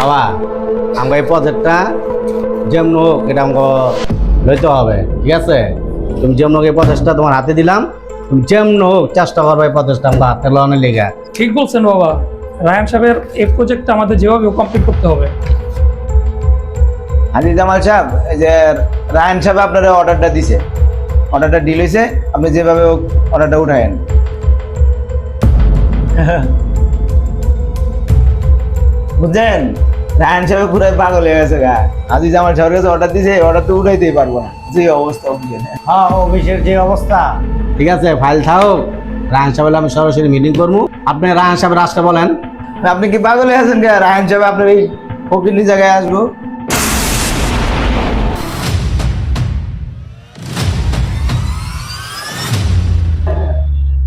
বাবা আমাকে এই প্রজেক্টটা যেমন হোক এটা আমাকে লইতে হবে, ঠিক আছে? তুমি যেমন হোক এই প্রজেক্টটা তোমার হাতে দিলাম, তুমি যেমন হোক চেষ্টা করবে এই প্রজেক্টটা আমাকে হাতে লওয়ানোর লেগে। ঠিক বলছেন বাবা, রায়ান সাহেবের এই প্রজেক্টটা আমাদের যেভাবে কমপ্লিট করতে হবে। হাজি জামাল সাহেব, এই যে রায়ান সাহেব আপনার অর্ডারটা দিছে, অর্ডারটা ডিল হয়েছে, আপনি যেভাবে হোক অর্ডারটা উঠায়েন। বুঝছেন, রায়ান সাহেব পুরো পাগল হয়ে গেছে গা। হাজি জামাল সাহেবের কাছে অর্ডার দিছে, অর্ডার তো উঠাইতেই পারবো না, যে অবস্থা অফিসে। হ্যাঁ অফিসের যে অবস্থা, ঠিক আছে ফাইল থাক। রায়ন সাহেব আমি সরাসরি মিটিং করবো, আপনি রায়ন সাহেবের আসতে বলেন। আপনি কি পাগল হয়ে আছেন গা? রায়ান সাহেব আপনার এই ফকিরনি জায়গায় আসবো?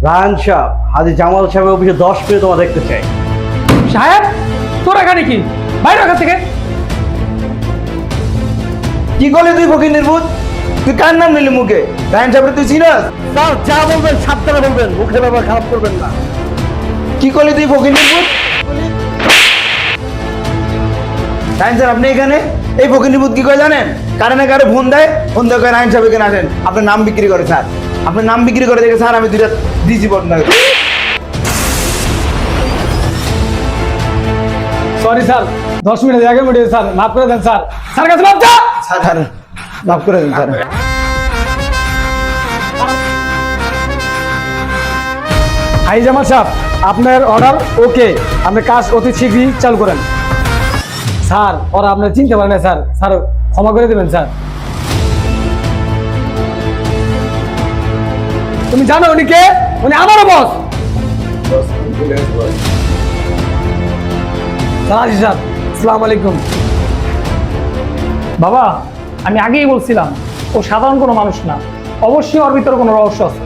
রায়ন সাহেব হাজি জামাল সাহেবের অফিসে 10 মিনিট তোমার দেখতে চাই। সাহেব তোর এখানে কি, বাইরে ওখান থেকে। কি করলি তুই ফকিরনির ভূত? তুই কার নাম নিলি মুখে? রায়ান সাহেব তুই চিনস? স্যার যা বলবেন সাবধানে বলবেন, মুখের ব্যাপার খারাপ করবেন না। কি করলি তুই ফকিরনির ভূত? রায়ন স্যার আপনি এখানে? এই ফকিরনির ভূত কি করে জানেন? কারে না কারে ফোন দেয়, ফোন দিয়ে কয় রায়ন সাহেব এখানে আসেন, আপনার নাম বিক্রি করে স্যার। আপনার নাম বিক্রি করে দেখে স্যার আমি দুইটা দিছি বদনা। সরি স্যার, 10 মিনিট আগে মিটে স্যার, মাফ করে দেন স্যার। স্যার কাছে মাফ চা। স্যার মাফ করে দিন স্যার। হাই জামাল সাহেব, আপনার অর্ডার ওকে, আপনি কাজ অতি শীঘ্রই চালু করেন। স্যার ওরা আপনার চিনতে পারে না স্যার, স্যার ক্ষমা করে দেবেন স্যার। তুমি জানো উনি কে? উনি আমারও বস। স্যার আসি স্যার, আসসালামু আলাইকুম। বাবা আমি আগেই বলছিলাম ও সাধারণ কোনো মানুষ না, অবশ্যই ওর ভিতরে কোনো রহস্য আছে।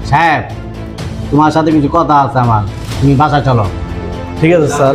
সাহেব তোমার সাথে কিছু কথা আছে আমার, তুমি বাসা চলো। ঠিক আছে স্যার।